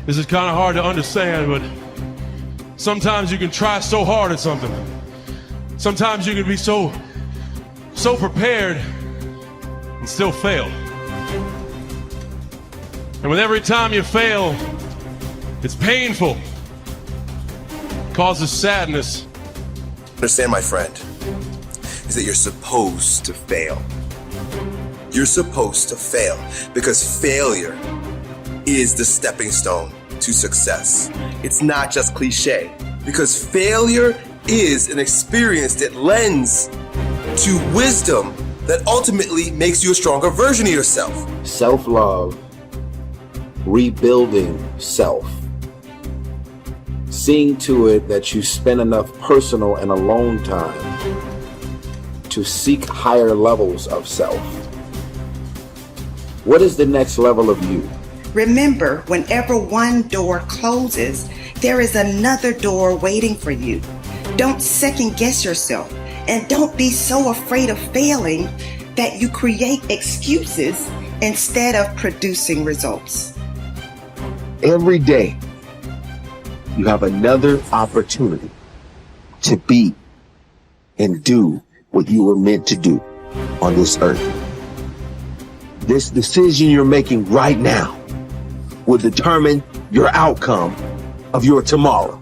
This is kind of hard to understand, but sometimes you can try so hard at something. Sometimes you can be so prepared and still fail. And with every time you fail, it's painful. It causes sadness. Understand, my friend, is that you're supposed to fail. You're supposed to fail because failure is the stepping stone to success. It's not just cliche, because failure is an experience that lends to wisdom that ultimately makes you a stronger version of yourself. Self-love, rebuilding self, seeing to it that you spend enough personal and alone time to seek higher levels of self. What is the next level of you? Remember, whenever one door closes, there is another door waiting for you. Don't second guess yourself, and don't be so afraid of failing that you create excuses instead of producing results. Every day, you have another opportunity to be and do what you were meant to do on this earth. This decision you're making right now will determine your outcome of your tomorrow.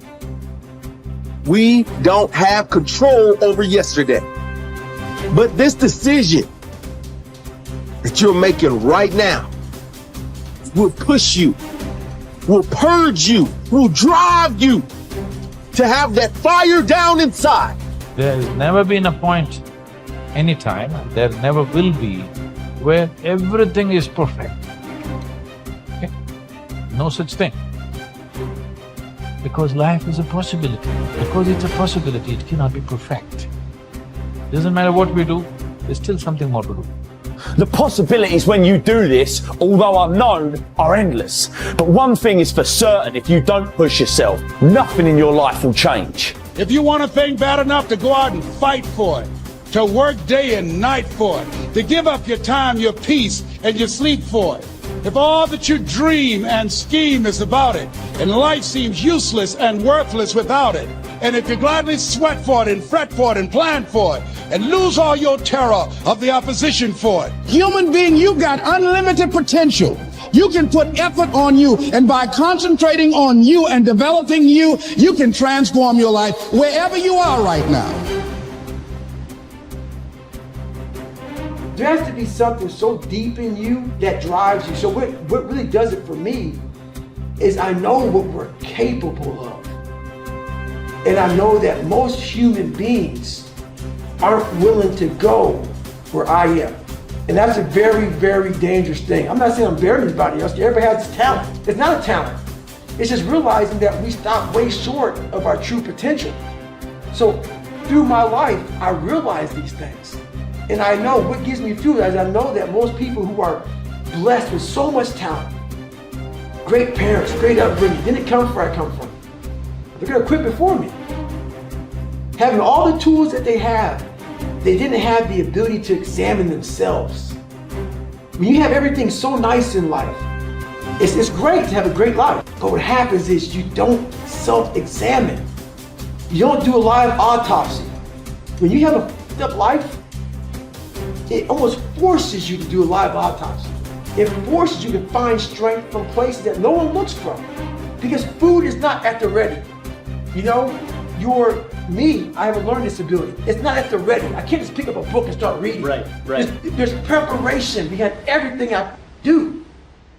We don't have control over yesterday, but this decision that you're making right now will push you, will purge you, will drive you to have that fire down inside. There's never been a point, anytime, there never will be, where everything is perfect. Okay? No such thing. Because life is a possibility. Because it's a possibility, it cannot be perfect. Doesn't matter what we do, there's still something more to do. The possibilities when you do this, although unknown, are endless. But one thing is for certain, if you don't push yourself, nothing in your life will change. If you want a thing bad enough to go out and fight for it, to work day and night for it, to give up your time, your peace, and your sleep for it, if all that you dream and scheme is about it, and life seems useless and worthless without it, and if you gladly sweat for it and fret for it and plan for it, and lose all your terror of the opposition for it. Human being, you got unlimited potential. You can put effort on you, and by concentrating on you and developing you, you can transform your life wherever you are right now. There has to be something so deep in you that drives you. So what really does it for me is I know what we're capable of. And I know that most human beings aren't willing to go where I am. And that's a very, very dangerous thing. I'm not saying I'm better than anybody else. Everybody has this talent. It's not a talent. It's just realizing that we stop way short of our true potential. So through my life, I realize these things. And I know what gives me fuel is I know that most people who are blessed with so much talent, great parents, great upbringing, didn't come from where I come from. They're gonna quit before me. Having all the tools that they have, they didn't have the ability to examine themselves. When you have everything so nice in life, it's great to have a great life. But what happens is you don't self-examine. You don't do a live autopsy. When you have a f***ed up life, it almost forces you to do a live autopsy. It forces you to find strength from places that no one looks from. Because food is not at the ready. You know, I have a learning disability. It's not at the ready. I can't just pick up a book and start reading. Right. There's preparation behind everything I do.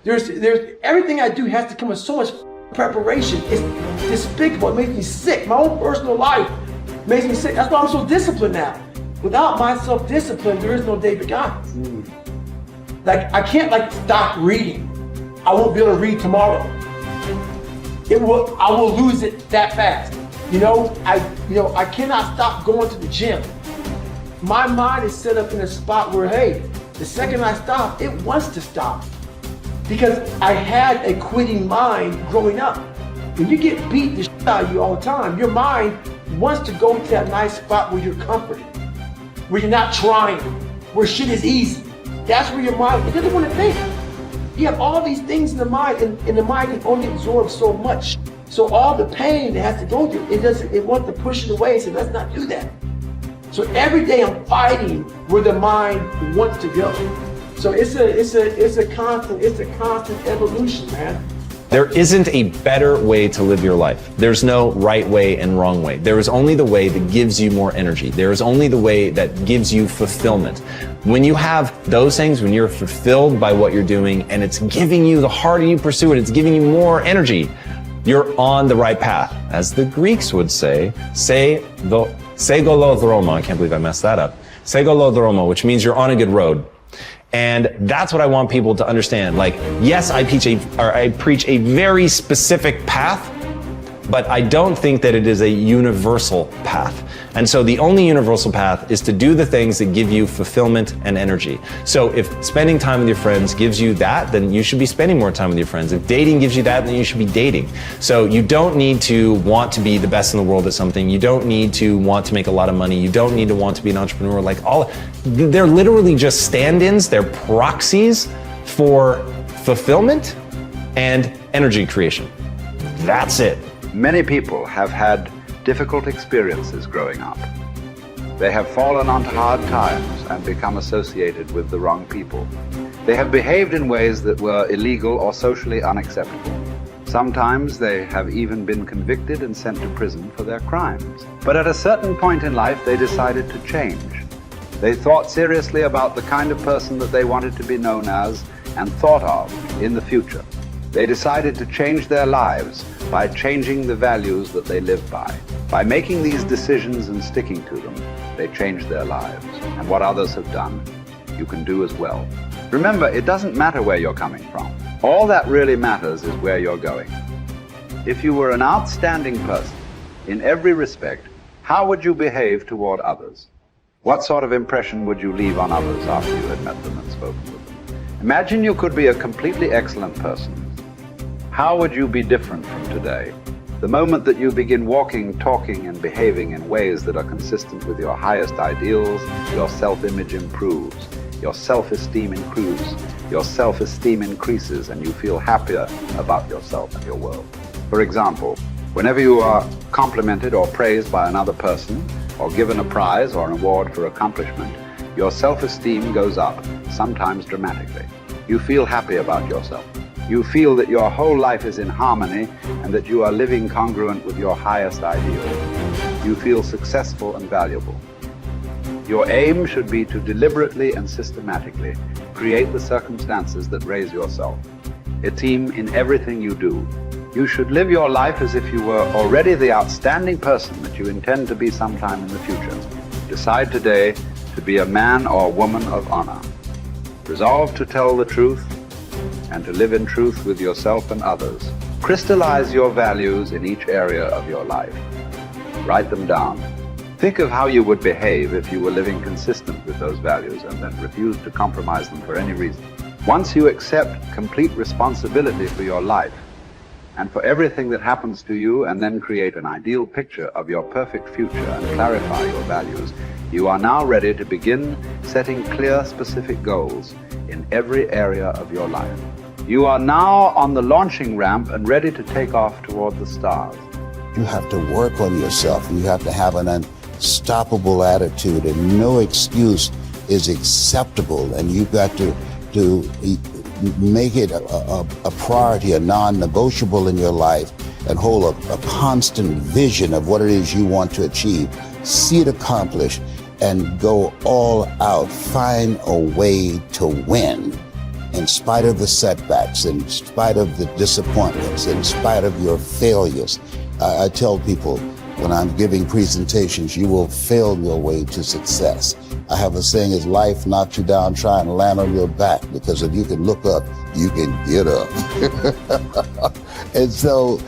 There's everything I do has to come with so much preparation. It's despicable. It makes me sick. My own personal life makes me sick. That's why I'm so disciplined now. Without my self-discipline, there is no David Goggins. Like, I can't stop reading. I won't be able to read tomorrow. I will lose it that fast. I cannot stop going to the gym. My mind is set up in a spot where, hey, the second I stop, it wants to stop. Because I had a quitting mind growing up. When you get beat the shit out of you all the time, your mind wants to go to that nice spot where you're comforted, where you're not trying, where shit is easy. That's where your mind, it doesn't want to think. You have all these things in the mind, and the mind can only absorb so much. So all the pain it has to go through, it wants to push it away. So let's not do that. So every day I'm fighting where the mind wants to go. So it's a constant evolution, man. There isn't a better way to live your life. There's no right way and wrong way. There is only the way that gives you more energy. There is only the way that gives you fulfillment. When you have those things, when you're fulfilled by what you're doing and it's giving you, the harder you pursue it, it's giving you more energy, you're on the right path. As the Greeks would say, segolodroma, I can't believe I messed that up, segolodroma, which means you're on a good road. And that's what I want people to understand. Like, yes, I preach a very specific path, but I don't think that it is a universal path. And so the only universal path is to do the things that give you fulfillment and energy. So if spending time with your friends gives you that, then you should be spending more time with your friends. If dating gives you that, then you should be dating. So you don't need to want to be the best in the world at something. You don't need to want to make a lot of money. You don't need to want to be an entrepreneur. They're literally just stand-ins. They're proxies for fulfillment and energy creation. That's it. Many people have had difficult experiences growing up. They have fallen onto hard times and become associated with the wrong people. They have behaved in ways that were illegal or socially unacceptable. Sometimes they have even been convicted and sent to prison for their crimes. But at a certain point in life, they decided to change. They thought seriously about the kind of person that they wanted to be known as and thought of in the future. They decided to change their lives by changing the values that they live by. By making these decisions and sticking to them, they changed their lives. And what others have done, you can do as well. Remember, it doesn't matter where you're coming from. All that really matters is where you're going. If you were an outstanding person in every respect, how would you behave toward others? What sort of impression would you leave on others after you had met them and spoken with them? Imagine you could be a completely excellent person. How would you be different from today? The moment that you begin walking, talking, and behaving in ways that are consistent with your highest ideals, your self-image improves, your self-esteem improves, your self-esteem increases, and you feel happier about yourself and your world. For example, whenever you are complimented or praised by another person, or given a prize or an award for accomplishment, your self-esteem goes up, sometimes dramatically. You feel happy about yourself. You feel that your whole life is in harmony and that you are living congruent with your highest ideals. You feel successful and valuable. Your aim should be to deliberately and systematically create the circumstances that raise yourself. A team in everything you do. You should live your life as if you were already the outstanding person that you intend to be sometime in the future. Decide today to be a man or woman of honor. Resolve to tell the truth and to live in truth with yourself and others. Crystallize your values in each area of your life. Write them down. Think of how you would behave if you were living consistent with those values and then refused to compromise them for any reason. Once you accept complete responsibility for your life and for everything that happens to you, and then create an ideal picture of your perfect future and clarify your values, you are now ready to begin setting clear, specific goals in every area of your life. You are now on the launching ramp and ready to take off toward the stars. You have to work on yourself. You have to have an unstoppable attitude, and no excuse is acceptable. And you've got to make it a priority, a non-negotiable in your life, and hold a constant vision of what it is you want to achieve. See it accomplished and go all out. Find a way to win. In spite of the setbacks, in spite of the disappointments, in spite of your failures. I tell people when I'm giving presentations, you will fail your way to success. I have a saying, is life knocks you down, try and land on your back, because if you can look up, you can get up. And so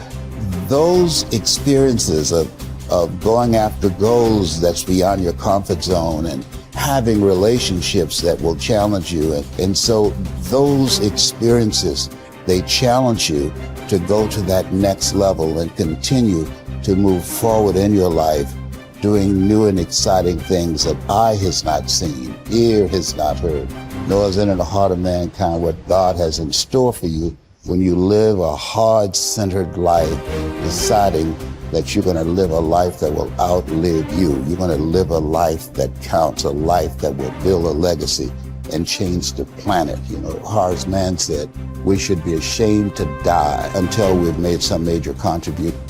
those experiences of going after goals that's beyond your comfort zone and having relationships that will challenge you. And so those experiences, they challenge you to go to that next level and continue to move forward in your life, doing new and exciting things that eye has not seen, ear has not heard, nor is it in the heart of mankind what God has in store for you when you live a heart-centered life, deciding that you're going to live a life that will outlive you. You're going to live a life that counts, a life that will build a legacy and change the planet. You know, Horace Mann said, we should be ashamed to die until we've made some major contribution